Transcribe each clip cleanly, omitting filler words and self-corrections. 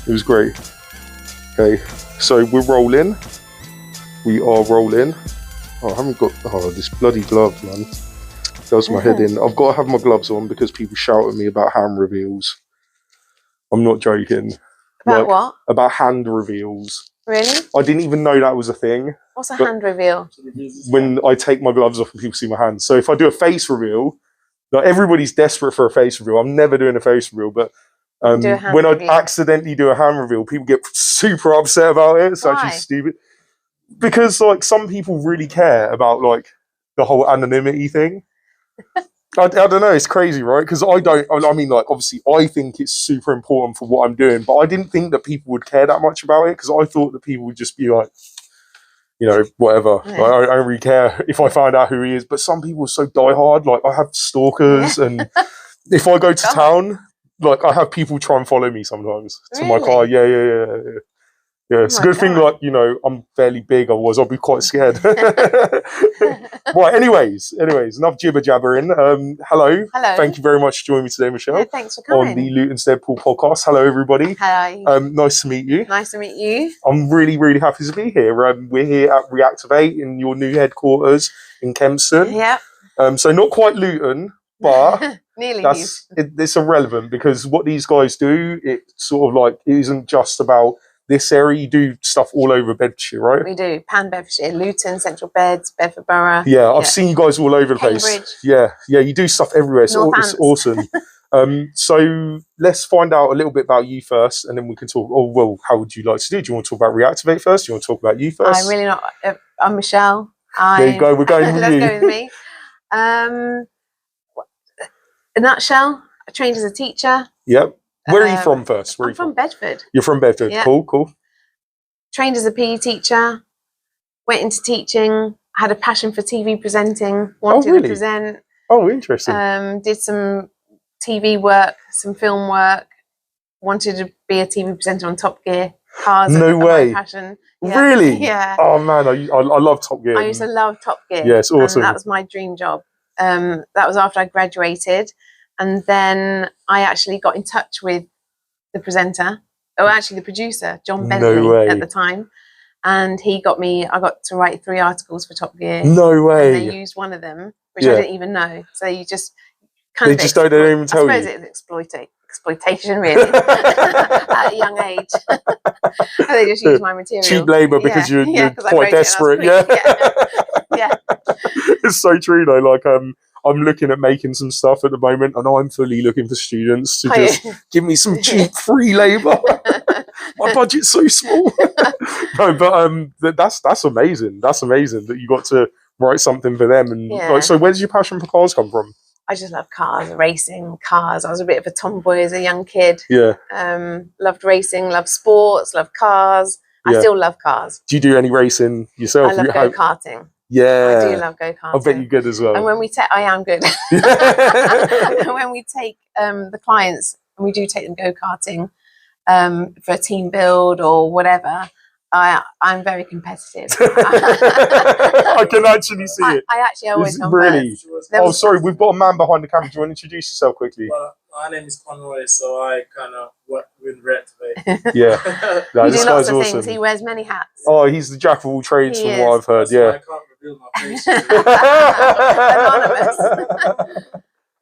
It was great. Okay, so we're rolling. We are rolling. Oh, I haven't got this bloody glove, man. Does my head in. I've got to have my gloves on because people shout at me about hand reveals. I'm not joking. About what? About hand reveals. Really? I didn't even know that was a thing. What's a hand reveal? When I take my gloves off and people see my hands. So if I do a face reveal, like everybody's desperate for a face reveal. I'm never doing a face reveal, but when I accidentally do a hand reveal, people get super upset about it. It's actually stupid. Because like some people really care about like the whole anonymity thing. I don't know, it's crazy, right? Because I mean, like, obviously, I think it's super important for what I'm doing, but I didn't think that people would care that much about it because I thought that people would just be like, you know, whatever. Yeah. Like, I don't really care if I find out who he is, but some people are so diehard. Like, I have stalkers, and if I go to town, like, I have people try and follow me sometimes to my car. Yeah. Yeah, it's a good thing, like, you know, I'm fairly big, otherwise I'll be quite scared. Right, anyways, enough jibber jabbering. Hello. Thank you very much for joining me today, Michelle. Yeah, thanks for coming. On the Luton's Deadpool podcast. Hello, everybody. Hi. Nice to meet you. Nice to meet you. I'm really, really happy to be here. We're here at Reactiv8 in your new headquarters in Kempston. Yeah. So not quite Luton, but nearly. It's irrelevant because what these guys do, it sort of like it isn't just about this area. You do stuff all over Bedfordshire, right? We do. Pan Bedfordshire, Luton, Central Beds, Bedford Borough. Yeah, I've seen you guys all over the place. Yeah, you do stuff everywhere. It's awesome. So let's find out a little bit about you first, and then we can talk. Oh, well, how would you like to do? Do you want to talk about Reactiv8 first? Do you want to talk about you first? I'm really not. I'm Michelle. There you go. We're going with you. Let's go with me. In a nutshell, I trained as a teacher. Yep. Where are you from first? I'm from Bedford. You're from Bedford. Yeah. Cool. Trained as a PE teacher, went into teaching, had a passion for TV presenting, wanted to present. Oh, interesting. Did some TV work, some film work, wanted to be a TV presenter on Top Gear. Cars. No way. My passion. Yeah. Really? Yeah. Oh man, I love Top Gear. I used to love Top Gear. Yeah, it's awesome. That was my dream job. That was after I graduated. And then I actually got in touch with the presenter, or actually the producer, John Bentley at the time. And he got me, I got to write 3 articles for Top Gear. No way. And they used one of them, which I didn't even know. So you just kind of... They just don't even tell you. I suppose it's exploitation, really, at a young age. And they just use my material. Cheap labour because you're quite desperate. Yeah. It's so true, though. Like, I'm looking at making some stuff at the moment, and I'm fully looking for students to just give me some cheap free labour. My budget's so small. No, but that's amazing. That's amazing that you got to write something for them. And like, so, where does your passion for cars come from? I just love cars, racing, cars. I was a bit of a tomboy as a young kid. Yeah. Loved racing, loved sports, loved cars. I still love cars. Do you do any racing yourself? I love go-karting. Yeah, I do love go-karting. I bet you're good as well. And when we I am good. And when we take the clients, and we do take them go-karting for a team build or whatever, I'm very competitive. I can actually see it. I actually always come really. first. Sorry, we've got a man behind the camera. Do you want to introduce yourself quickly? Well, my name is Conroy, so I kind of work with Reactiv8. Yeah, he do lots of things. He wears many hats. Oh, he's the jack of all trades, from what I've heard. I can't reveal my face. Anonymous.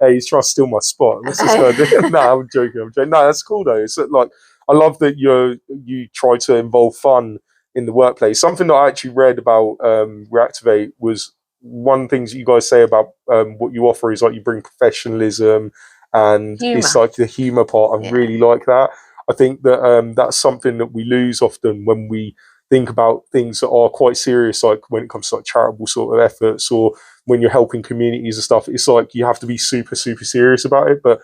Hey, he's trying to steal my spot. What's this guy doing? No, I'm joking. No, that's cool though. It's like, I love that you try to involve fun in the workplace. Something that I actually read about Reactiv8 was one thing that you guys say about what you offer is like you bring professionalism and it's like the humour part. I really like that. I think that that's something that we lose often when we think about things that are quite serious, like when it comes to like charitable sort of efforts or when you're helping communities and stuff. It's like you have to be super, super serious about it. But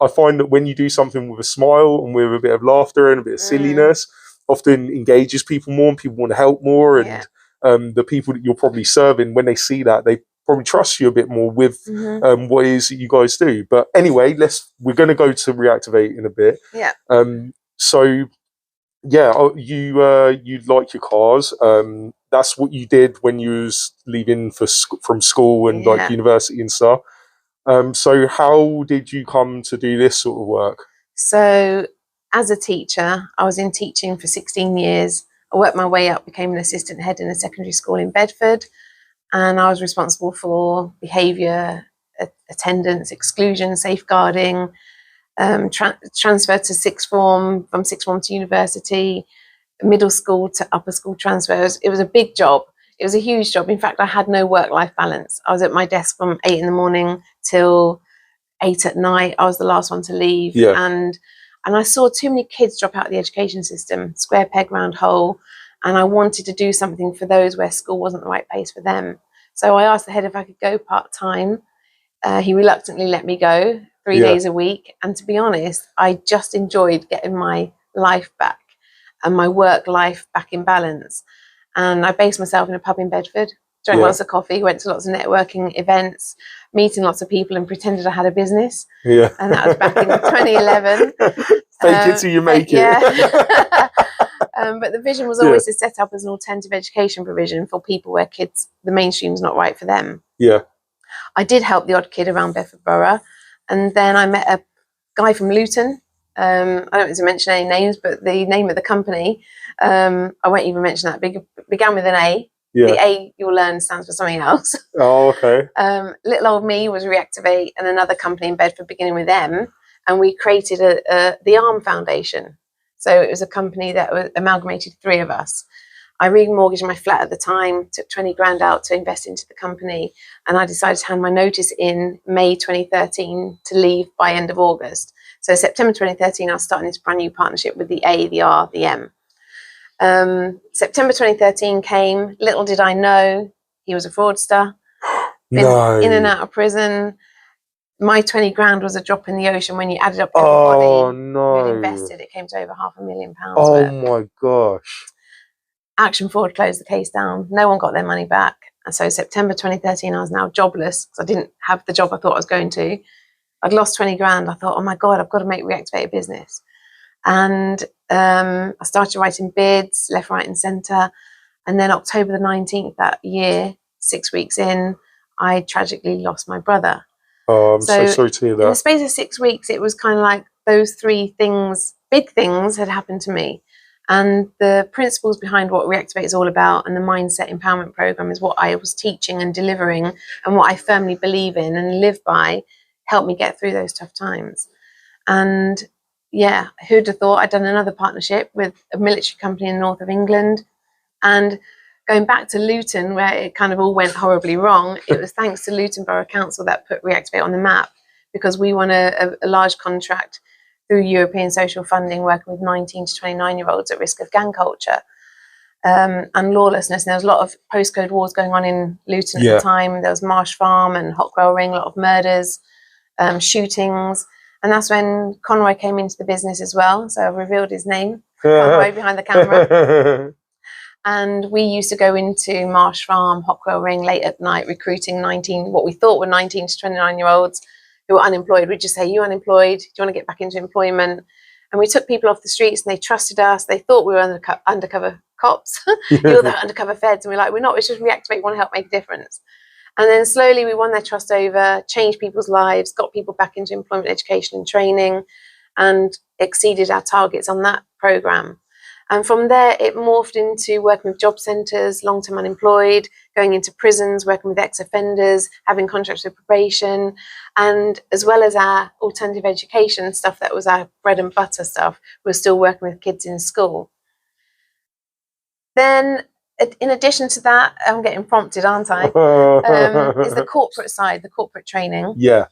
I find that when you do something with a smile and with a bit of laughter and a bit of silliness, often engages people more and people want to help more. And the people that you're probably serving, when they see that, they probably trust you a bit more with what it is that you guys do. But anyway, we're going to go to Reactiv8 in a bit. Yeah. So yeah, you like your cars. That's what you did when you was leaving from school and like university and stuff. So how did you come to do this sort of work? So as a teacher, I was in teaching for 16 years. I worked my way up, became an assistant head in a secondary school in Bedford, and I was responsible for behaviour, attendance, exclusion, safeguarding, transfer to sixth form, from sixth form to university, middle school to upper school transfers. It was a big job. It was a huge job. In fact, I had no work-life balance. I was at my desk from 8 in the morning till 8 at night. I was the last one to leave. And I saw too many kids drop out of the education system, square peg round hole. And I wanted to do something for those where school wasn't the right place for them. So I asked the head if I could go part-time. He reluctantly let me go 3 days a week. And to be honest, I just enjoyed getting my life back and my work life back in balance. And I based myself in a pub in Bedford, drank lots of coffee, went to lots of networking events, meeting lots of people, and pretended I had a business. And that was back in 2011. Fake it till you make it. But the vision was always to set up as an alternative education provision for people where kids, the mainstream's not right for them. I did help the odd kid around Bedford Borough. And then I met a guy from Luton. I don't want to mention any names, but the name of the company, I won't even mention that, began with an A. The A, you'll learn, stands for something else. Oh, okay. Little old me was Reactiv8 and another company in Bedford beginning with M. And we created the ARM Foundation. So it was a company that amalgamated 3 of us. I remortgaged my flat at the time, took 20 grand out to invest into the company. And I decided to hand my notice in May 2013 to leave by end of August. So September 2013, I was starting this brand new partnership with the A, the R, the M. September 2013 came. Little did I know he was a fraudster. Been in and out of prison. My 20 grand was a drop in the ocean when you added up everybody who'd invested. It came to over £500,000. Oh my gosh. Action Fraud closed the case down. No one got their money back. And so September 2013, I was now jobless because I didn't have the job I thought I was going to. I'd lost 20 grand. I thought, oh my God, I've got to make Reactiv8 a business. And I started writing bids, left, right and centre. And then October the 19th that year, 6 weeks in, I tragically lost my brother. Oh, I'm so sorry to hear that. In the space of 6 weeks, it was kind of like those 3 things, big things had happened to me. And the principles behind what Reactiv8 is all about and the mindset empowerment program is what I was teaching and delivering and what I firmly believe in and live by helped me get through those tough times. And yeah, who'd have thought I'd done another partnership with a military company in the north of England. And going back to Luton, where it kind of all went horribly wrong, it was thanks to Luton Borough Council that put Reactiv8 on the map because we won a large contract through European social funding, working with 19 to 29-year-olds at risk of gang culture and lawlessness. And there was a lot of postcode wars going on in Luton at the time. There was Marsh Farm and Hockwell Ring, a lot of murders, shootings. And that's when Conroy came into the business as well. So I've revealed his name, Conroy behind the camera. And we used to go into Marsh Farm, Hockwell Ring late at night, recruiting what we thought were 19 to 29-year-olds who were unemployed. We'd just say, you unemployed? Do you want to get back into employment? And we took people off the streets and they trusted us. They thought we were undercover cops. You're the undercover feds. And we're like, we're not. It's just Reactiv8. We want to help make a difference. And then slowly we won their trust over, changed people's lives, got people back into employment, education and training, and exceeded our targets on that programme. And from there, it morphed into working with job centres, long-term unemployed, going into prisons, working with ex-offenders, having contracts with probation, and as well as our alternative education stuff that was our bread and butter stuff, we're still working with kids in school. Then, in addition to that, I'm getting prompted, aren't I? Is the corporate side, the corporate training. Yeah.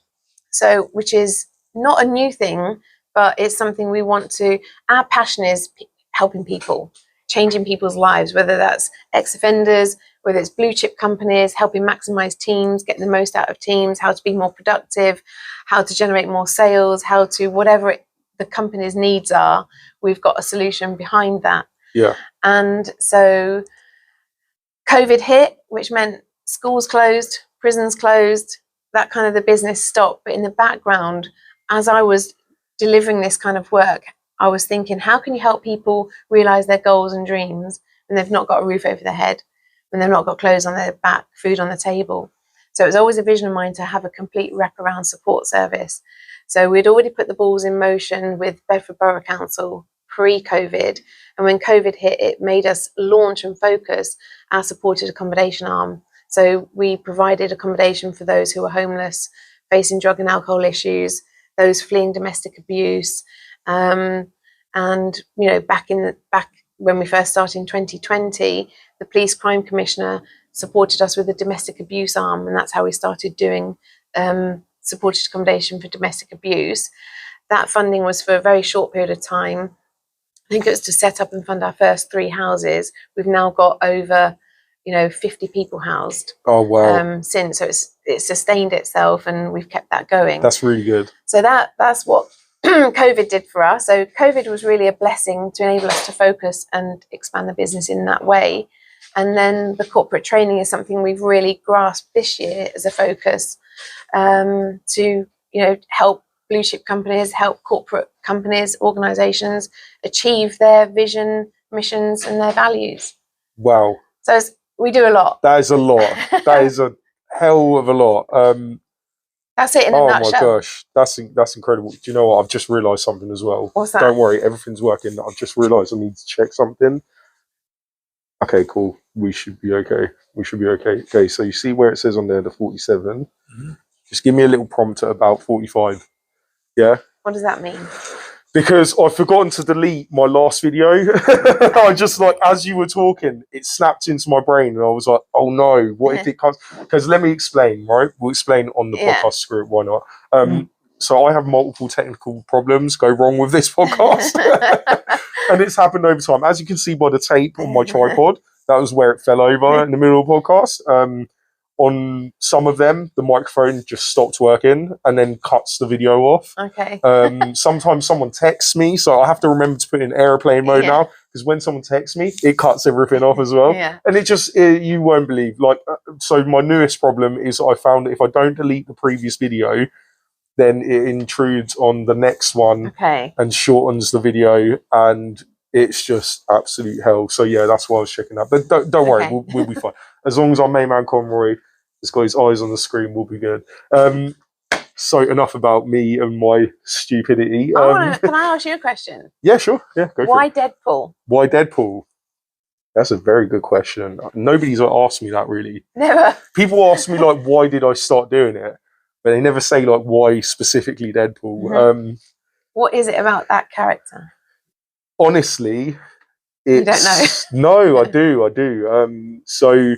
So, which is not a new thing, but it's something we want to, our passion is helping people, changing people's lives, whether that's ex-offenders, whether it's blue chip companies, helping maximize teams, getting the most out of teams, how to be more productive, how to generate more sales, how to, whatever the company's needs are, we've got a solution behind that. Yeah. And so COVID hit, which meant schools closed, prisons closed, that kind of the business stopped. But in the background, as I was delivering this kind of work, I was thinking, how can you help people realize their goals and dreams when they've not got a roof over their head, when they've not got clothes on their back, food on the table? So it was always a vision of mine to have a complete wraparound support service. So we'd already put the balls in motion with Bedford Borough Council pre-COVID. And when COVID hit, it made us launch and focus our supported accommodation arm. So we provided accommodation for those who were homeless, facing drug and alcohol issues, those fleeing domestic abuse. And, you know, back when we first started in 2020, the Police Crime Commissioner supported us with a domestic abuse arm, and that's how we started doing supported accommodation for domestic abuse. That funding was for a very short period of time. I think it was to set up and fund our first 3 houses. We've now got over, you know, 50 people housed. Oh wow! Since, so it's sustained itself, and we've kept that going. That's really good. So that's what COVID did for us. So COVID was really a blessing to enable us to focus and expand the business in that way. And then the corporate training is something we've really grasped this year as a focus to, you know, help blue chip companies, help corporate companies, organisations achieve their vision, missions, and their values. Wow. So we do a lot. That is a lot. That is a hell of a lot. That's it in a nutshell. Oh my gosh, that's incredible. Do you know what? I've just realised something as well. What's that? Don't worry, everything's working. I've just realised I need to check something. Okay, cool. We should be okay. We should be okay. Okay, so you see where it says on there, the 47? Mm-hmm. Just give me a little prompt at about 45. Yeah? What does that mean? Because I've forgotten to delete my last video. I just, like, as you were talking, it snapped into my brain, and I was like, oh no, what if it comes? Because let me explain, right? We'll explain on the podcast script, why not? So I have multiple technical problems go wrong with this podcast. And it's happened over time. As you can see by the tape on my tripod, that was where it fell over in the middle of the podcast. On some of them, the microphone just stopped working and then cuts the video off. Okay. Sometimes someone texts me, so I have to remember to put it in airplane mode now, because when someone texts me, it cuts everything off as well. Yeah. And you won't believe. Like, so my newest problem is I found that if I don't delete the previous video, then it intrudes on the next one and shortens the video, and it's just absolute hell. So yeah, that's why I was checking that. But don't worry, we'll be fine. As long as our main man Conroy has got his eyes on the screen, we'll be good. So enough about me and my stupidity. Can I ask you a question? Yeah, sure. Yeah, go for it. Why Deadpool? Why Deadpool? That's a very good question. Nobody's asked me that, really. Never. People ask me, like, why did I start doing it? But they never say, like, why specifically Deadpool. Mm-hmm. What is it about that character? Honestly, you don't know. No, I do. So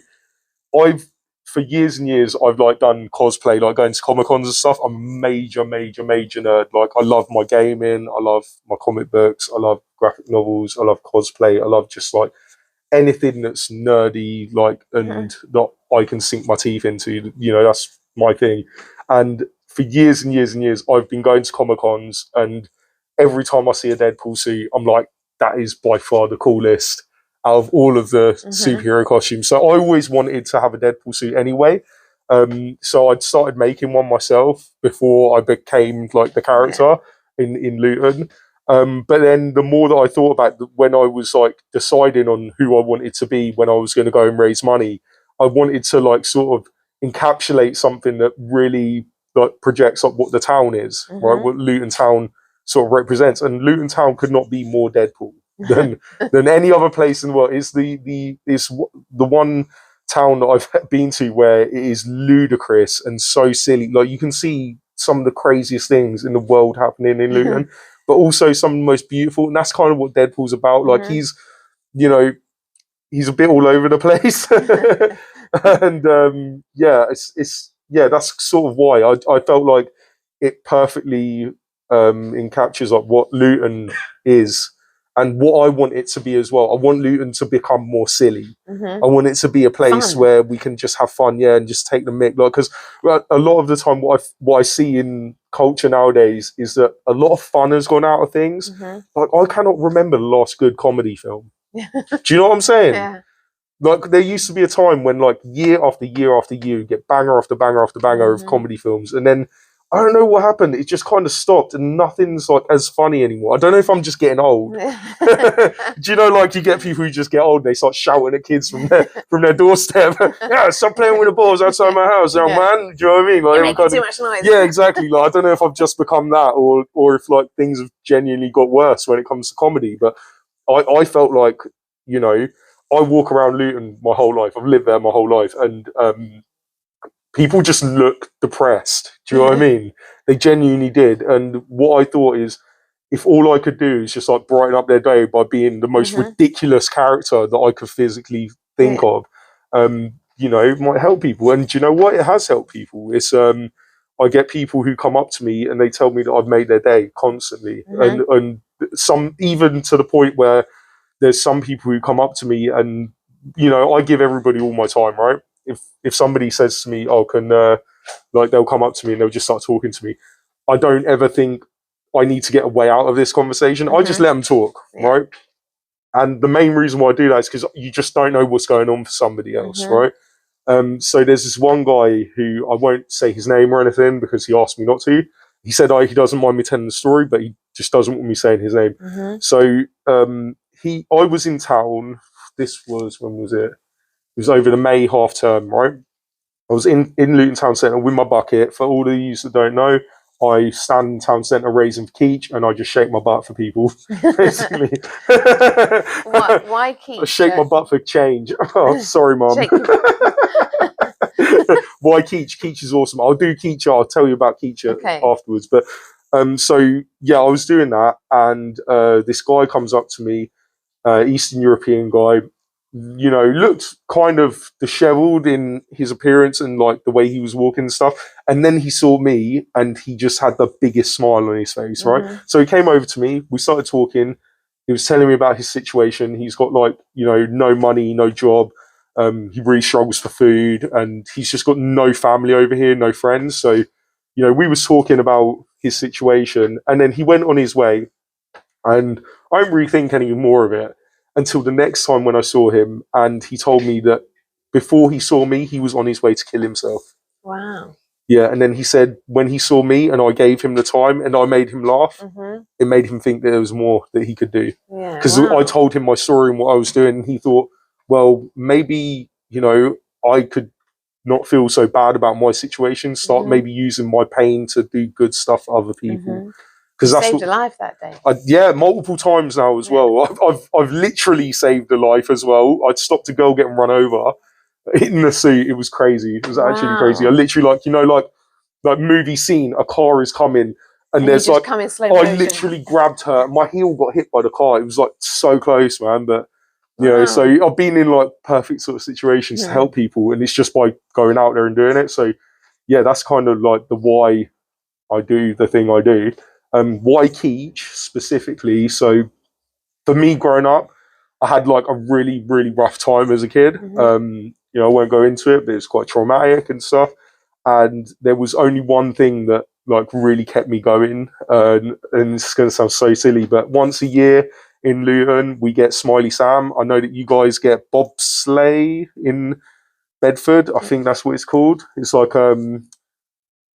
for years and years, I've like done cosplay, like going to Comic Cons and stuff. I'm a major nerd. Like, I love my gaming, I love my comic books, I love graphic novels, I love cosplay, I love just like anything that's nerdy, like, and that I can sink my teeth into. You know, that's my thing. And for years and years and years, I've been going to Comic Cons, and every time I see a Deadpool suit, I'm like, that is by far the coolest out of all of the superhero costumes. So I always wanted to have a Deadpool suit anyway. So I'd started making one myself before I became like the character in Luton. But then the more that I thought about when I was like deciding on who I wanted to be when I was going to go and raise money, I wanted to like sort of encapsulate something that really like projects up what the town is, right? What Luton town sort of represents. And Luton town could not be more Deadpool than any other place in the world. It's the one town that I've been to where it is ludicrous and so silly. Like, you can see some of the craziest things in the world happening in Luton, but also some of the most beautiful. And that's kind of what Deadpool's about. Like, he's, you know, he's a bit all over the place. And that's sort of why I felt like it perfectly encaptures like what Luton is and what I want it to be as well. I want Luton to become more silly. I want it to be a place where we can just have fun, and just take the mick. Like, because a lot of the time, what I see in culture nowadays is that a lot of fun has gone out of things. Like, I cannot remember the last good comedy film. Do you know what I'm saying? Yeah. Like, there used to be a time when, like, year after year after year, you get banger after banger after banger of comedy films, and then I don't know what happened. It just kind of stopped, and nothing's like as funny anymore. I don't know if I'm just getting old. Do you know, like, you get people who just get old, they start shouting at kids from their doorstep. Yeah, stop playing with the balls outside my house, young man. Do you know what I mean? Like, You're making too much noise. Yeah, exactly. Like, I don't know if I've just become that, or if like things have genuinely got worse when it comes to comedy. But I felt like, you know, I walk around Luton my whole life. I've lived there my whole life, and people just look depressed. Do you know what I mean? They genuinely did. And what I thought is, if all I could do is just like brighten up their day by being the most ridiculous character that I could physically think of, you know, it might help people. And do you know what? It has helped people. It's I get people who come up to me and they tell me that I've made their day constantly, and some, even to the point where there's some people who come up to me and, you know, I give everybody all my time, right? If somebody says to me, "Oh, can," like, they'll come up to me and they'll just start talking to me, I don't ever think I need to get a way out of this conversation. I just let them talk, right? And the main reason why I do that is because you just don't know what's going on for somebody else, right? So there's this one guy who, I won't say his name or anything because he asked me not to. He said he doesn't mind me telling the story, but he just doesn't want me saying his name. So I was in town. This was, when was it? It was over the May half term, right? I was in Luton Town Centre with my bucket. For all of you that don't know, I stand in Town Centre raising for Keach, and I just shake my butt for people, basically. Why Keach? I shake my butt for change. Oh, sorry, Mum. Why Keach? Keach is awesome. I'll do Keach. I'll tell you about Keach afterwards. But so yeah, I was doing that, and this guy comes up to me, Eastern European guy, you know, looked kind of disheveled in his appearance and like the way he was walking and stuff. And then he saw me and he just had the biggest smile on his face, right? So he came over to me, we started talking. He was telling me about his situation. He's got, like, you know, no money, no job. He really struggles for food, and he's just got no family over here, no friends. So, you know, we was talking about his situation, and then he went on his way, and I didn't really think any more of it until the next time when I saw him, and he told me that before he saw me, he was on his way to kill himself. Wow. Yeah, and then he said when he saw me and I gave him the time and I made him laugh, it made him think that there was more that he could do. Because I told him my story and what I was doing, and he thought, well, maybe, you know, I could not feel so bad about my situation, start maybe using my pain to do good stuff for other people. Because that's saved a life that day. Yeah, multiple times now as well. I've literally saved a life as well. I'd stopped a girl getting run over in the suit. It was crazy. It was actually crazy. I literally, like, you know, like movie scene, a car is coming and there's like, come in slow motion. I literally grabbed her. My heel got hit by the car. It was like so close, man. But you know, so I've been in like perfect sort of situations to help people, and it's just by going out there and doing it. So yeah, that's kind of like the why I do the thing I do. Why Keach specifically? So for me growing up, I had like a really, really rough time as a kid. You know, I won't go into it, but it's quite traumatic and stuff. And there was only one thing that like really kept me going. And it's going to sound so silly, but once a year in Luton, we get Smiley Sam. I know that you guys get bobsleigh in Bedford. I think that's what it's called. It's like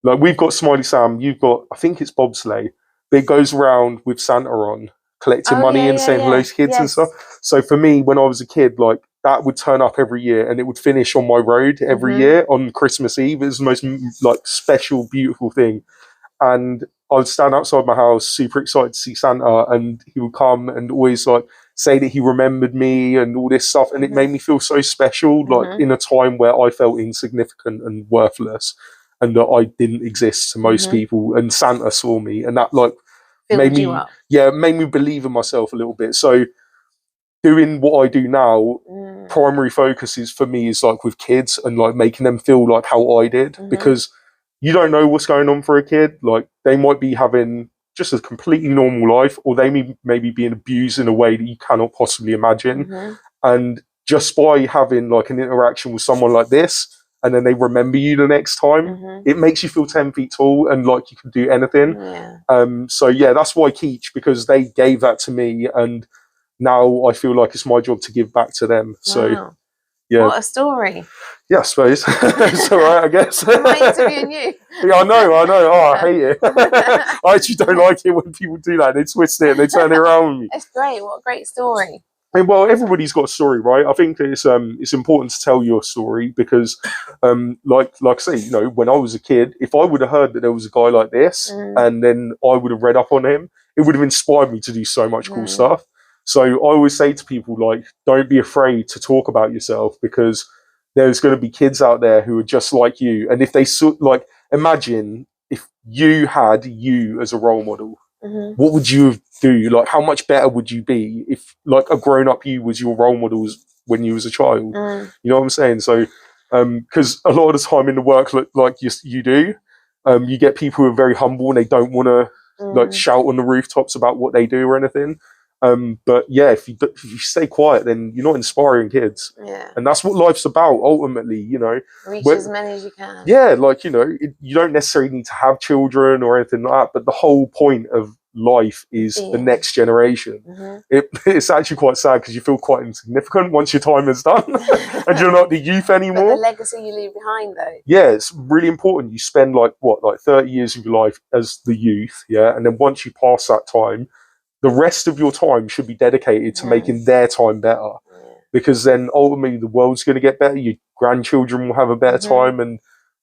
we've got Smiley Sam, you've got, I think it's bobsleigh, but it goes around with Santa on, collecting money and saying hello to kids and stuff. So for me, when I was a kid, like that would turn up every year, and it would finish on my road every year on Christmas Eve. It was the most like special, beautiful thing. And I would stand outside my house, super excited to see Santa, and he would come and always like say that he remembered me and all this stuff. And it made me feel so special, like in a time where I felt insignificant and worthless, and that I didn't exist to most people. And Santa saw me, and that like made me believe in myself a little bit. So doing what I do now, primary focus is for me is like with kids and like making them feel like how I did, because you don't know what's going on for a kid. Like they might be having just a completely normal life, or they may be being abused in a way that you cannot possibly imagine. And just by having like an interaction with someone like this, and then they remember you the next time, it makes you feel 10 feet tall and like you can do anything. So yeah, that's why Keach, because they gave that to me, and now I feel like it's my job to give back to them. So Yeah. What a story. Yeah, I suppose. It's all right, I guess. Am I interviewing you? Yeah, I know. Oh, I hate it. I actually don't like it when people do that. They twist it and they turn it around with me. It's great. What a great story. I mean, well, everybody's got a story, right? I think it's important to tell your story because, like I say, you know, when I was a kid, if I would have heard that there was a guy like this, and then I would have read up on him, it would have inspired me to do so much cool stuff. So I always say to people, like, don't be afraid to talk about yourself because there's going to be kids out there who are just like you, and if they imagine if you had you as a role model. What would you do? Like, how much better would you be if, like, a grown-up you was your role models when you was a child? You know what I'm saying? So, because a lot of the time in the work, like you do, you get people who are very humble and they don't want to like shout on the rooftops about what they do or anything. But yeah, if you stay quiet, then you're not inspiring kids. Yeah. And that's what life's about, ultimately, you know. Reach as many as you can. Yeah, like, you know, you don't necessarily need to have children or anything like that, but the whole point of life is the next generation. It's actually quite sad because you feel quite insignificant once your time is done and you're not the youth anymore. But the legacy you leave behind, though. Yeah, it's really important. You spend like 30 years of your life as the youth, yeah, and then once you pass that time, the rest of your time should be dedicated to making their time better, because then ultimately the world's going to get better. Your grandchildren will have a better time, and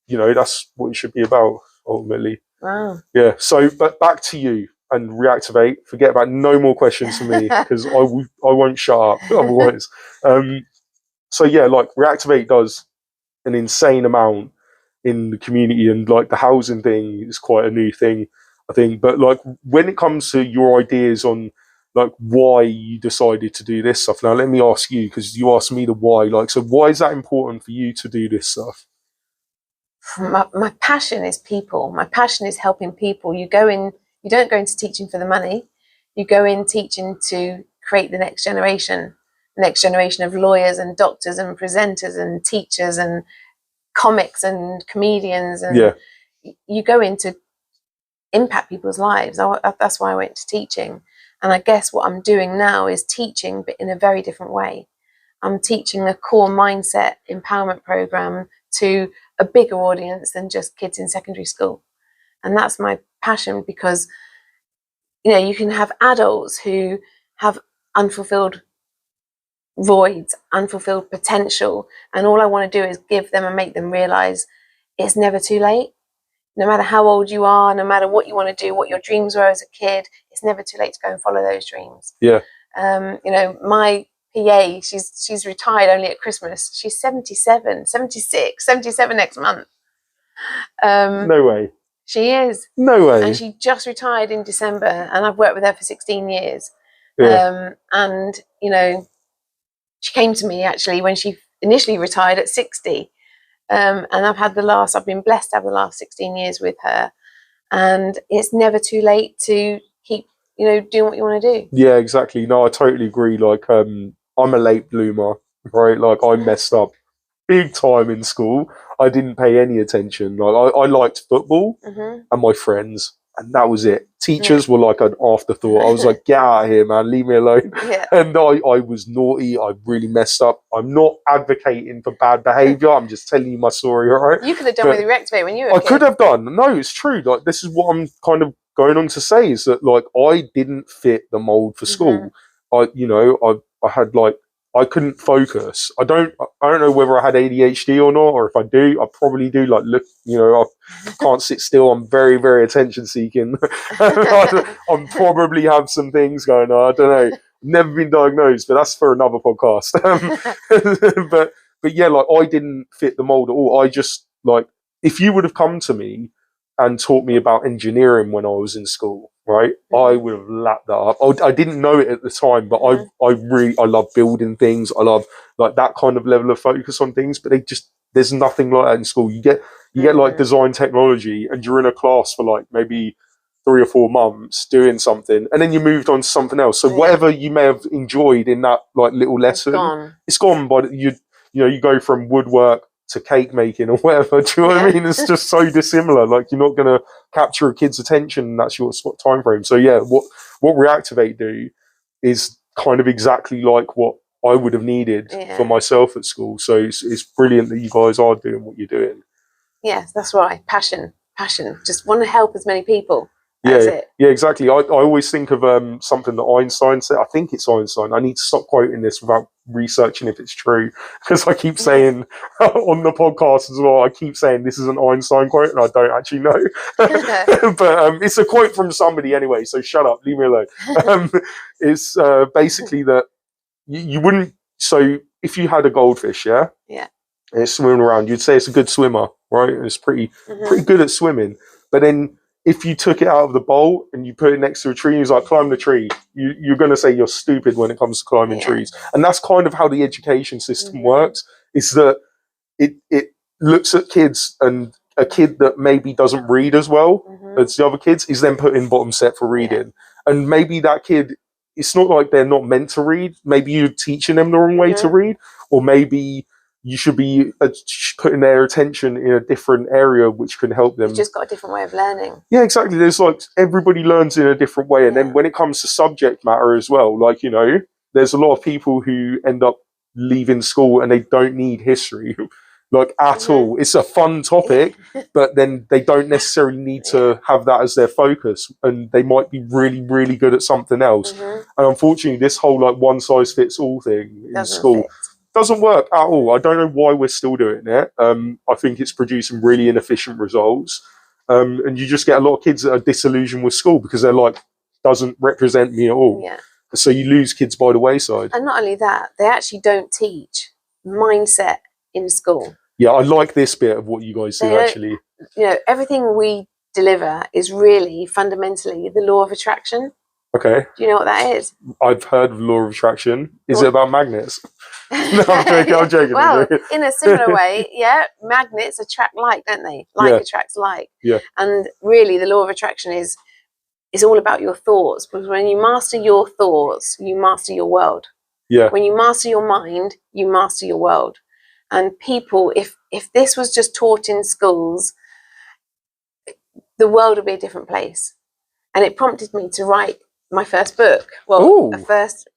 you know that's what it should be about ultimately. Wow. Yeah. So, but back to you and Reactiv8. Forget about no more questions for me because I won't shut up otherwise. So yeah, like Reactiv8 does an insane amount in the community, and like the housing thing is quite a new thing, I think. But like when it comes to your ideas on like why you decided to do this stuff, now let me ask you, because you asked me the why. Like, so why is that important for you to do this stuff? My passion is people. My passion is helping people. You don't go into teaching for the money. You go in teaching to create the next generation of lawyers and doctors and presenters and teachers and comics and comedians. And you go in to impact people's lives. That's why I went to teaching. And I guess what I'm doing now is teaching, but in a very different way. I'm teaching a core mindset empowerment program to a bigger audience than just kids in secondary school. And that's my passion, because, you know, you can have adults who have unfulfilled voids, unfulfilled potential. And all I want to do is give them and make them realize it's never too late. No matter how old you are, no matter what you want to do, what your dreams were as a kid, it's never too late to go and follow those dreams. Yeah. You know, my PA, she's retired only at Christmas. She's 77 next month. No way. She is. No way. And she just retired in December, and I've worked with her for 16 years. And, you know, she came to me actually when she initially retired at 60. And I've been blessed to have the last 16 years with her. And it's never too late to keep, you know, doing what you want to do. Yeah, exactly. No, I totally agree. Like, I'm a late bloomer, right? Like, I messed up big time in school. I didn't pay any attention. Like, I liked football and my friends, and that was it. Teachers were like an afterthought. I was like, get out of here, man, leave me alone. And I was naughty. I really messed up. I'm not advocating for bad behaviour. I'm just telling you my story, all right? You could have done with Reactiv8 when you were a kid. I could have done. No, it's true. Like, this is what I'm kind of going on to say, is that like I didn't fit the mold for school. I had like, I couldn't focus. I don't know whether I had ADHD or not, or if I do, I probably do. Like, look, you know, I can't sit still. I'm very, very attention seeking. I probably have some things going on. I don't know. Never been diagnosed, but that's for another podcast. But yeah, like I didn't fit the mold at all. I just like, if you would have come to me and taught me about engineering when I was in school, right, I would have lapped that up. I didn't know it at the time, but I love building things. I love like that kind of level of focus on things, but there's nothing like that in school. You get like design technology, and you're in a class for like maybe 3 or 4 months doing something, and then you moved on to something else. So whatever you may have enjoyed in that like little lesson, it's gone. But you go from woodwork to cake making or whatever. Do you know what I mean? It's just so dissimilar. Like, you're not going to capture a kid's attention in that short time frame. So yeah, what Reactiv8 do is kind of exactly like what I would have needed Yeah. for myself at school. So it's brilliant that you guys are doing what you're doing. Yes, that's right. Passion. Just want to help as many people. That's it. Yeah, exactly. I always think of something that Einstein said. I think it's Einstein. I need to stop quoting this without researching if it's true, because I keep saying on the podcast as well, I keep saying this is an Einstein quote and I don't actually know. But it's a quote from somebody anyway, so shut up, leave me alone. It's basically that you wouldn't, so if you had a goldfish, yeah, and it's swimming around, you'd say it's a good swimmer, right? And it's pretty good at swimming. But then if you took it out of the bowl and you put it next to a tree and you was like, climb the tree, you're going to say you're stupid when it comes to climbing trees. And that's kind of how the education system works, is that it looks at kids, and a kid that maybe doesn't read as well as the other kids is then put in bottom set for reading. And maybe that kid, it's not like they're not meant to read. Maybe you're teaching them the wrong way to read, or maybe you should be putting their attention in a different area which can help them. You've just got a different way of learning. Yeah, exactly. There's like, everybody learns in a different way. And then when it comes to subject matter as well, like, you know, there's a lot of people who end up leaving school and they don't need history, like at all. It's a fun topic, but then they don't necessarily need to have that as their focus. And they might be really, really good at something else. And unfortunately, this whole like one size fits all thing in school doesn't work at all. I don't know why we're still doing it. I think it's producing really inefficient results. And you just get a lot of kids that are disillusioned with school because they're like, doesn't represent me at all. So you lose kids by the wayside. And not only that, they actually don't teach mindset in school. Yeah, I like this bit of what you guys do, actually. You know, everything we deliver is really fundamentally the law of attraction. Okay. Do you know what that is? I've heard of law of attraction. Is it about magnets? No, I'm joking. Well, in a similar way, magnets attract like, don't they? Like attracts like. Yeah. And really, the law of attraction is all about your thoughts, because when you master your thoughts, you master your world. Yeah. When you master your mind, you master your world. And people, if this was just taught in schools, the world would be a different place. And it prompted me to write my first book. Well, the first.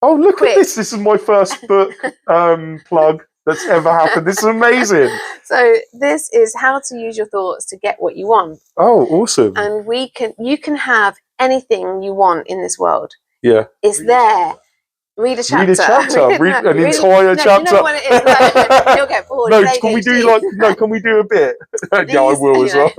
Oh, look at this! This is my first book plug that's ever happened. This is amazing. So this is how to use your thoughts to get what you want. Oh, awesome! And you can have anything you want in this world. Yeah, it's there. Read a chapter. Read a chapter. Read an entire chapter. You know what it is. You'll get bored. No, can we do can we do a bit? Yeah, I will as well.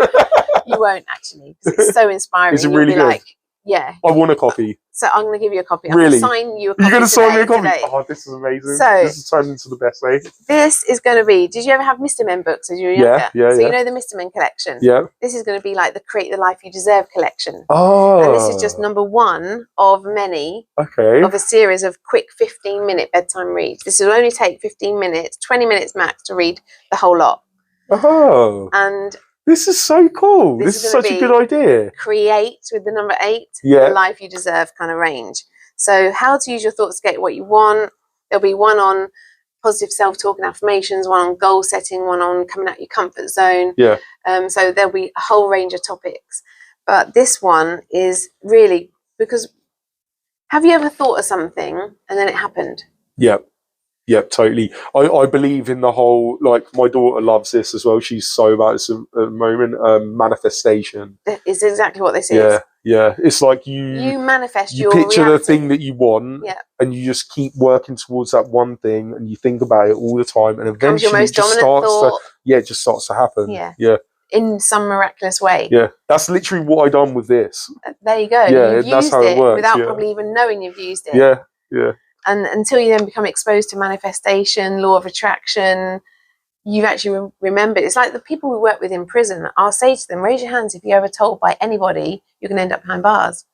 You won't actually, because it's so inspiring. Is it really good? Like, yeah. I want a copy. So I'm going to give you a copy. I'm Really? going to sign you a copy. You're going to sign me a copy? Today. Oh, this is amazing. So, this is turned into the best way. This is going to be, did you ever have Mr. Men books as you were younger? Yeah. So you know the Mr. Men collection? Yeah. This is going to be like the Create the Life You Deserve collection. Oh. And this is just number one of many of a series of quick 15-minute bedtime reads. This will only take 15 minutes, 20 minutes max to read the whole lot. Oh. And this is so cool. This is such a good idea. Create with the number 8, the life you deserve kind of range. So how to use your thoughts to get what you want. There'll be one on positive self-talk and affirmations, one on goal setting, one on coming out your comfort zone. Yeah. So there'll be a whole range of topics. But this one is really, because have you ever thought of something and then it happened? Yep, totally. I believe in the whole, like, my daughter loves this as well. She's so about this at the moment. Manifestation. It's exactly what this is. Yeah. It's like you manifest you your picture reality. the thing that you want, and you just keep working towards that one thing, and you think about it all the time, and eventually it just starts to happen. Yeah. In some miraculous way. Yeah, that's literally what I done with this. There you go. Yeah, you've that's used how it works. Without probably even knowing you've used it. Yeah. And until you then become exposed to manifestation, law of attraction, you've actually remembered. It's like the people we work with in prison. I'll say to them, raise your hands if you're ever told by anybody you're going to end up behind bars.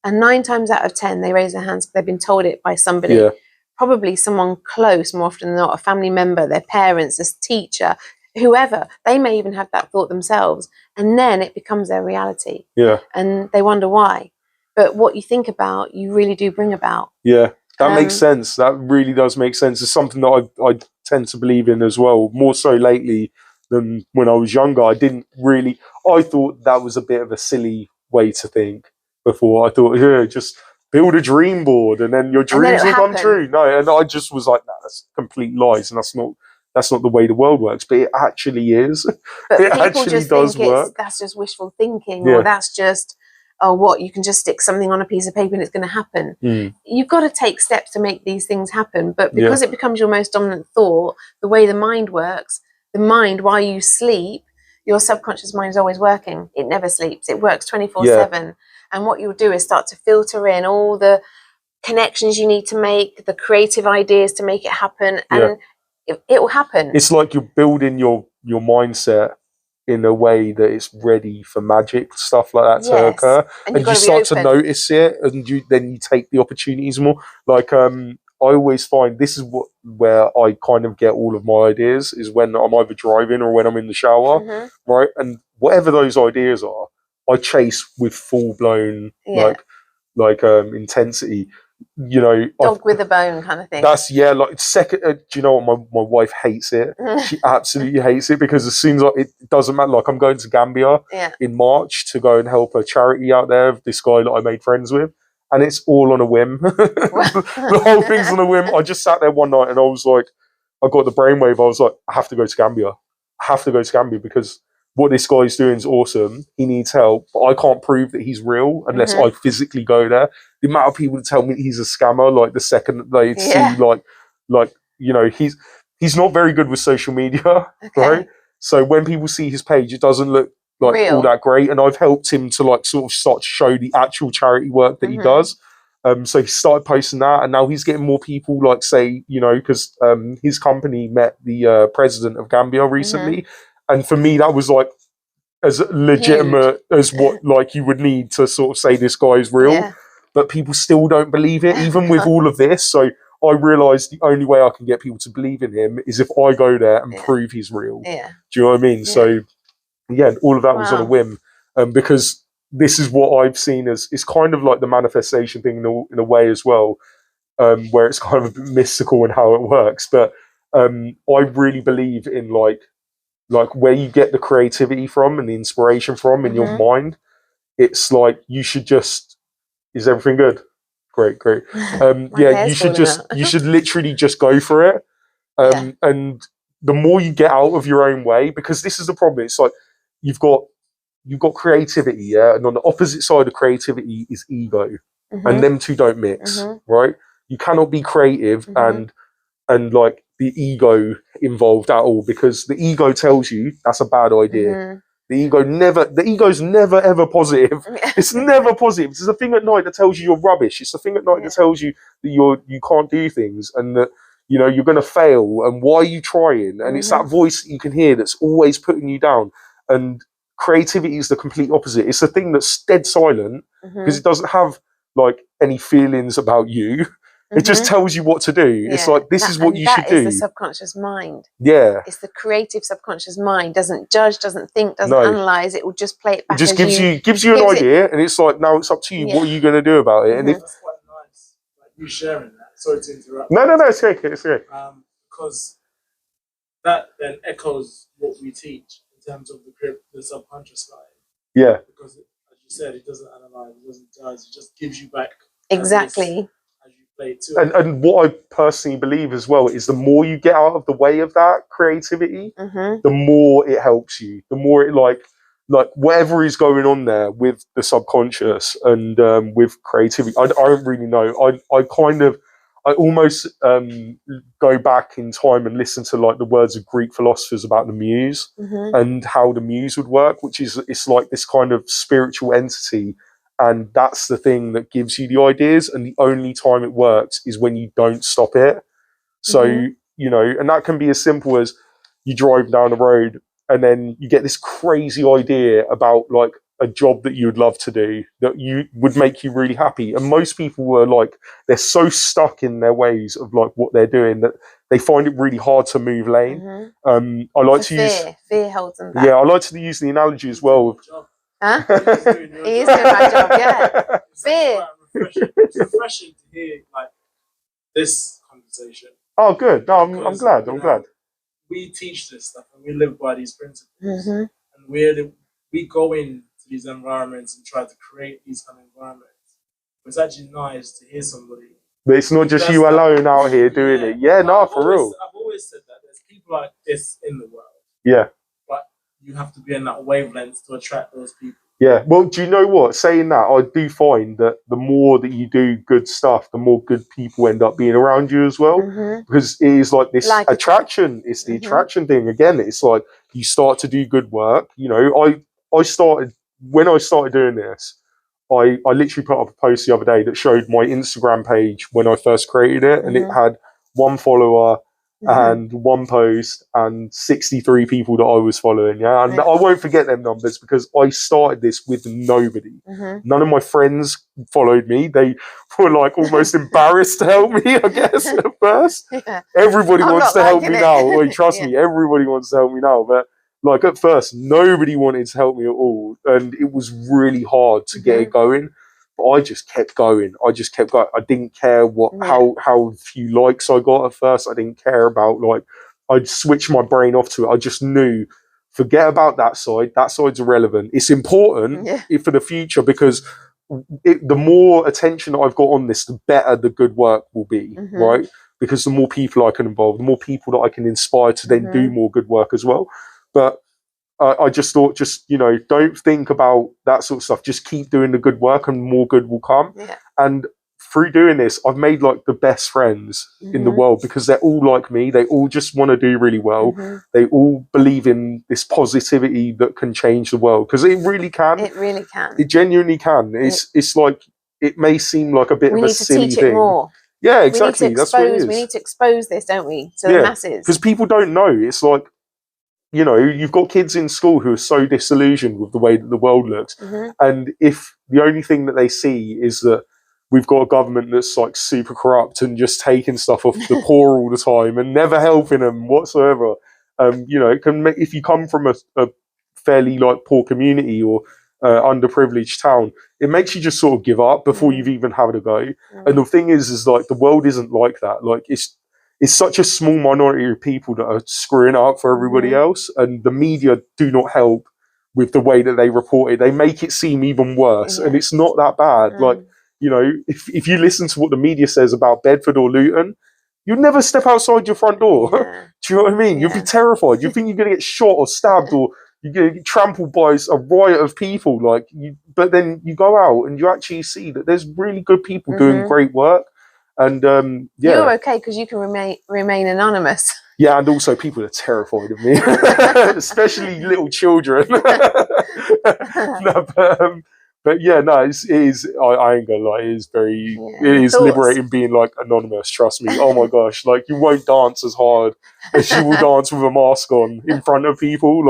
And 9 times out of 10, they raise their hands because they've been told it by somebody. Yeah. Probably someone close, more often than not, a family member, their parents, a teacher, whoever. They may even have that thought themselves. And then it becomes their reality. Yeah. And they wonder why. But what you think about, you really do bring about. Yeah. That makes sense. That really does make sense. It's something that I tend to believe in as well, more so lately than when I was younger. I thought that was a bit of a silly way to think before. I thought, just build a dream board and then your dreams will come happen. true. No, and I just was like, nah, that's complete lies, and that's not the way the world works. But it actually is. But it people actually just does think work. that's just wishful thinking, or that's just, oh, what, you can just stick something on a piece of paper and it's going to happen. You've got to take steps to make these things happen. But because it becomes your most dominant thought, the way the mind works, the mind, while you sleep, your subconscious mind is always working. It never sleeps. It works 24/7. And what you'll do is start to filter in all the connections you need to make, the creative ideas to make it happen, and it will happen. It's like you're building your mindset in a way that it's ready for magic stuff like that to occur, and you start to notice it, and then you take the opportunities more. Like I always find this is where I kind of get all of my ideas is when I'm either driving or when I'm in the shower, right? And whatever those ideas are, I chase with full blown like intensity. You know, dog with a bone kind of thing. That's like second. Do you know what? My wife hates it. She absolutely hates it because as soon as it doesn't matter. Like I'm going to Gambia in March to go and help a charity out there. This guy that I made friends with, and it's all on a whim. The whole thing's on a whim. I just sat there one night and I was like, I got the brainwave. I was like, I have to go to Gambia. I have to go to Gambia because what this guy's doing is awesome. He needs help, but I can't prove that he's real unless I physically go there. The amount of people that tell me he's a scammer, like the second that they see, like you know, he's not very good with social media, right? So when people see his page, it doesn't look like all that great. And I've helped him to like sort of start to show the actual charity work that he does. So he started posting that, and now he's getting more people like say, you know, because his company met the president of Gambia recently. And for me, that was like as legitimate as what like you would need to sort of say this guy is real. But people still don't believe it, even with all of this. So I realised the only way I can get people to believe in him is if I go there and prove he's real. Do you know what I mean? So yeah, all of that was on a whim, because this is what I've seen as it's kind of like the manifestation thing in a way as well, where it's kind of a bit mystical in how it works. But I really believe in like where you get the creativity from and the inspiration from in your mind. It's like you should just. Is everything good? Great. You should literally just go for it. And the more you get out of your own way, because this is the problem. It's like you've got creativity, and on the opposite side of creativity is ego, and them two don't mix, right? You cannot be creative and like the ego involved at all, because the ego tells you that's a bad idea. The ego's never ever positive. It's never positive. It's the thing at night that tells you you're rubbish. It's the thing at night that tells you that you can't do things and that you know you're going to fail. And why are you trying? And it's that voice that you can hear that's always putting you down. And creativity is the complete opposite. It's the thing that's dead silent because it doesn't have like any feelings about you. It just tells you what to do. It's like, this is what you should do. That is the subconscious mind. Yeah. It's the creative subconscious mind. Doesn't judge, doesn't think, doesn't analyse. It will just play it back. It just gives you an idea, and it's like, now it's up to you. What are you going to do about it? And if that's quite nice, like you sharing that. Sorry to interrupt. No, it's okay. It's okay. Because that then echoes what we teach in terms of the subconscious side. Yeah. Because as you said, it doesn't analyse, it doesn't judge. It just gives you back exactly. And what I personally believe as well is the more you get out of the way of that creativity, the more it helps you. The more it like whatever is going on there with the subconscious and with creativity. I don't really know. I almost go back in time and listen to like the words of Greek philosophers about the muse and how the muse would work, which is it's like this kind of spiritual entity. And that's the thing that gives you the ideas. And the only time it works is when you don't stop it. So, you know, and that can be as simple as you drive down the road and then you get this crazy idea about like a job that you'd love to do that you would make you really happy. And most people were like, they're so stuck in their ways of like what they're doing that they find it really hard to move lane. I like to use fear holds them back. Yeah, I like to use the analogy as well. Huh? He is doing my job, yeah. Fear. It's refreshing to hear like this conversation. Oh, good. No, I'm glad. I'm glad. We teach this stuff and we live by these principles. And we go into these environments and try to create these kind of environments It's actually nice to hear somebody. But it's not just you alone out here doing it. Yeah, no, for real. I've always said that there's people like this in the world. Yeah. But you have to be in that wavelength to attract those people. Yeah. Well, do you know what? Saying that, I do find that the more that you do good stuff, the more good people end up being around you as well. Because it is like this attraction. It's the attraction thing. Again, it's like you start to do good work. You know, when I started doing this, I literally put up a post the other day that showed my Instagram page when I first created it, and it had 1 follower and 1 post and 63 people that I was following. Yeah, and I won't forget them numbers because I started this with nobody. None of my friends followed me. They were like almost embarrassed to help me, I guess, at first. Everybody wants to help me now. Well, trust me, everybody wants to help me now. But like at first, nobody wanted to help me at all, and it was really hard to get it going. But I just kept going. I didn't care how few likes I got at first. I didn't care about I'd switch my brain off to it. I just knew, forget about that side. That side's irrelevant. It's important for the future because the more attention I've got on this, the better the good work will be, right? Because the more people I can involve, the more people that I can inspire to then do more good work as well. But I just thought, don't think about that sort of stuff. Just keep doing the good work and more good will come. And through doing this, I've made like the best friends in the world because they're all like me. They all just want to do really well. They all believe in this positivity that can change the world because it really can. It really can. It genuinely can. It's like, it may seem like a bit of a silly thing. We need to teach it more. Yeah, exactly. That's what it is. We need to expose this, don't we, to the masses? Because people don't know. It's like, you know, you've got kids in school who are so disillusioned with the way that the world looks. And if the only thing that they see is that we've got a government that's like super corrupt and just taking stuff off the poor all the time and never helping them whatsoever, you know, it can make, if you come from a fairly like poor community or underprivileged town, it makes you just sort of give up before you've even had a go. And the thing is like the world isn't like that. Like it's such a small minority of people that are screwing up for everybody else, and the media do not help with the way that they report it. They make it seem even worse, and it's not that bad. Like, you know, if you listen to what the media says about Bedford or Luton, you'd never step outside your front door. Do you know what I mean? You'd be terrified. You think you're going to get shot or stabbed or you're going to get trampled by a riot of people. But then you go out and you actually see that there's really good people doing great work. And you're okay because you can remain anonymous. Yeah, and also people are terrified of me, especially little children. But yeah, no, it is. I ain't gonna lie, it is very, it is liberating being like anonymous. Trust me. Oh my gosh, like you won't dance as hard as you will dance with a mask on in front of people.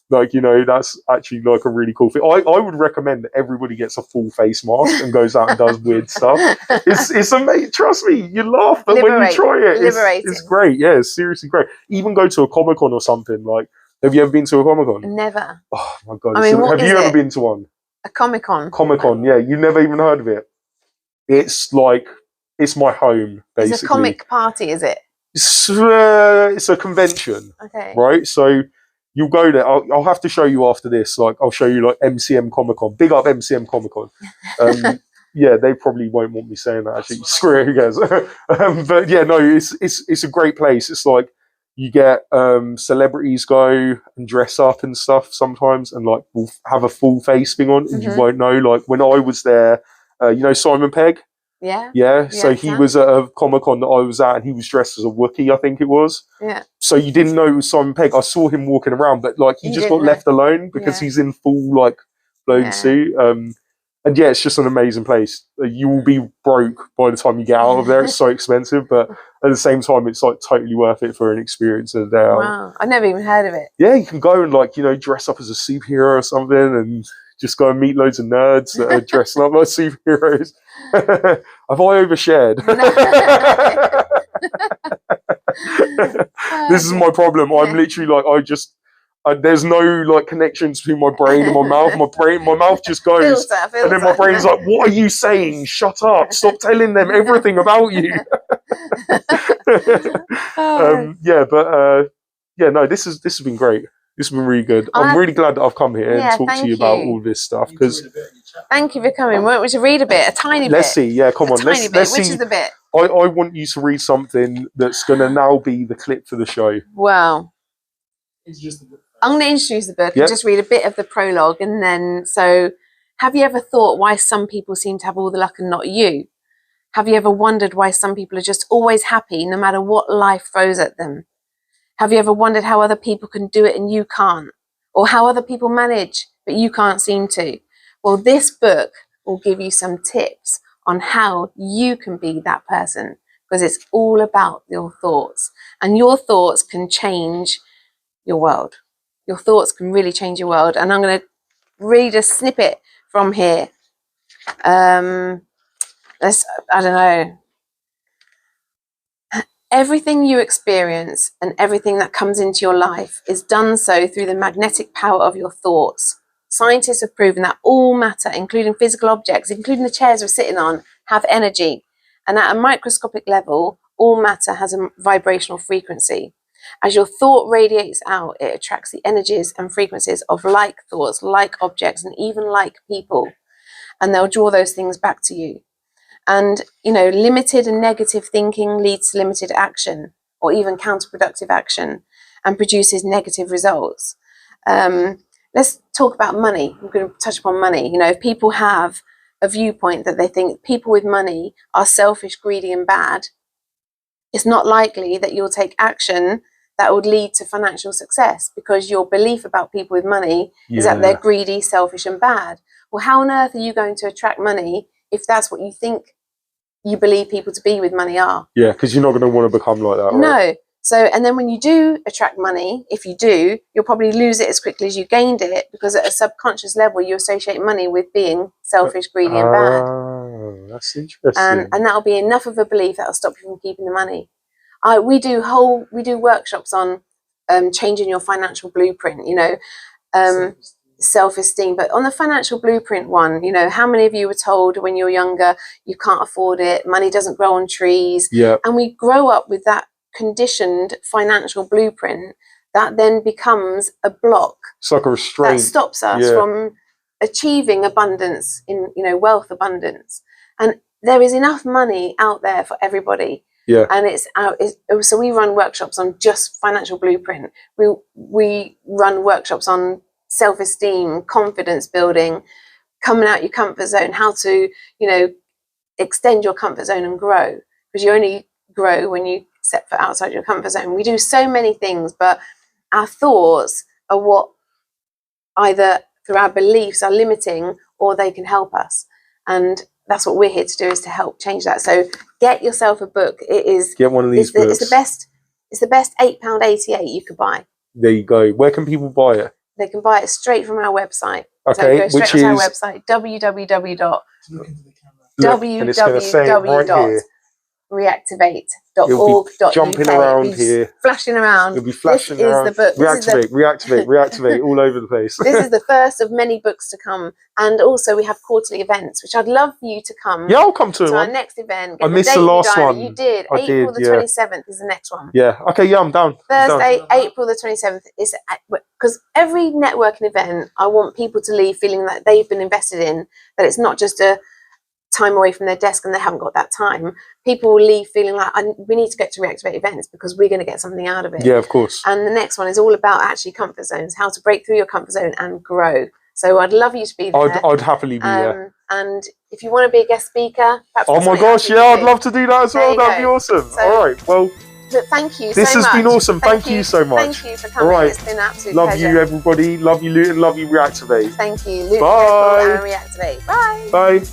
Like, you know, that's actually like a really cool thing. I would recommend that everybody gets a full face mask and goes out and does weird stuff. It's amazing. Trust me, you laugh, but when you try it, it's great. Yeah, it's seriously great. Even go to a Comic-Con or something. Like, have you ever been to a Comic-Con? Never. Oh my God. I mean, have you ever been to one? A Comic-Con? Comic-Con, yeah. You've never even heard of it. It's like, it's my home, basically. It's a comic party, is it? It's a convention. Okay. Right? So you'll go there. I'll have to show you after this. Like, I'll show you like MCM Comic Con. Big up MCM Comic Con. Yeah, they probably won't want me saying that. Actually, screw it, who cares? But yeah, no, it's a great place. It's like you get celebrities go and dress up and stuff sometimes, and like will have a full face thing on, and you won't know. Like when I was there, you know Simon Pegg. Yeah. So he was at a Comic Con that I was at, and he was dressed as a Wookiee, I think it was. Yeah. So you didn't know it was Simon Pegg. I saw him walking around, but like he just got left alone because he's in full like blown suit. And yeah, it's just an amazing place. You will be broke by the time you get out of there. It's so expensive, but at the same time, it's like totally worth it for an experience of a day out. Wow, I've never even heard of it. Yeah, you can go and like, you know, dress up as a superhero or something, and just go and meet loads of nerds that are dressing up like superheroes. Have I overshared? This is my problem. I'm literally like, there's no like connections between my brain and my mouth. My mouth just goes, and then my brain's like, "What are you saying? Shut up! Stop telling them everything about you." No, this has been great. This has been really good. I'm really glad that I've come here and talked to you about all this stuff because chat. Thank you for coming. Won't we to read a bit, a tiny bit? Let's see. Yeah, come on. Tiny bit. Let's Which see. is the bit? I want you to read something that's going to now be the clip for the show. Well, Introduce the book. I'm going to introduce the book Yep. and just read a bit of the prologue, and then, so, have you ever thought why some people seem to have all the luck and not you? Have you ever wondered why some people are just always happy no matter what life throws at them? Have you ever wondered how other people can do it and you can't? Or how other people manage but you can't seem to? Well, this book will give you some tips on how you can be that person, because it's all about your thoughts, and your thoughts can change your world. Your thoughts can really change your world. And I'm going to read a snippet from here. I don't know. Everything you experience and everything that comes into your life is done so through the magnetic power of your thoughts. Scientists have proven that all matter, including physical objects, including the chairs we're sitting on, have energy. And at a microscopic level, all matter has a vibrational frequency. As your thought radiates out, it attracts the energies and frequencies of like thoughts, like objects, and even like people. And they'll draw those things back to you. And, you know, limited and negative thinking leads to limited action, or even counterproductive action, and produces negative results. Let's talk about money. I'm going to touch upon money. You know, if people have a viewpoint that they think people with money are selfish, greedy, and bad, it's not likely that you'll take action that would lead to financial success, because your belief about people with money is that they're greedy, selfish, and bad. Well, how on earth are you going to attract money if that's what you think you believe people to be with money are? Yeah, because you're not going to want to become like that, right? No. So, and then when you do attract money, if you do, you'll probably lose it as quickly as you gained it, because at a subconscious level, you associate money with being selfish, greedy, and bad. Oh, that's interesting. And that'll be enough of a belief that'll stop you from keeping the money. We do workshops on changing your financial blueprint, you know, self-esteem. But on the financial blueprint one, you know, how many of you were told when you were younger, you can't afford it, money doesn't grow on trees? Yeah. And we grow up with that conditioned financial blueprint that then becomes a block. It's like a restraint. That stops us from achieving abundance, in, you know, wealth abundance. And there is enough money out there for everybody. Yeah. And so we run workshops on just financial blueprint. We run workshops on self-esteem, confidence building, coming out your comfort zone, how to, you know, extend your comfort zone and grow, because you only grow when you step foot outside your comfort zone. We do so many things, but our thoughts are what either through our beliefs are limiting, or they can help us. And that's what we're here to do, is to help change that. So get yourself a book. Get one of these books. It's the best £8.88 you could buy. There you go. Where can people buy it? They can buy it straight from our website. Okay, so go straight which to our is website, www. Look into the camera. and it's going to say it right here. Reactiv8.org.uk. Jumping around here, flashing around. You'll be flashing this around. Is the book. Reactivate, all over the place. This is the first of many books to come, and also we have quarterly events, which I'd love for you to come. Yeah, I'll come to our next event. I missed the last one. You did. April the 27th is the next one. Yeah. Okay. Yeah, I'm down. Thursday, April the 27th is, because every networking event, I want people to leave feeling that they've been invested in. That it's not just a time away from their desk and they haven't got that time. People will leave feeling like, we need to get to Reactiv8 events because we're going to get something out of it. Yeah, of course. And the next one is all about actually comfort zones, how to break through your comfort zone and grow. So I'd love you to be there. I'd happily be there. And if you want to be a guest speaker, oh my gosh, yeah, I'd love to do that as well. That'd be awesome. So, all right, well, thank you. This so has much. been awesome. Thank you so much. Thank you for coming. All right. It's been an absolute love pleasure. you, everybody. Love you, Luton. Love you, Reactiv8. Thank you, Luton. Bye. And Reactiv8. Bye. Bye.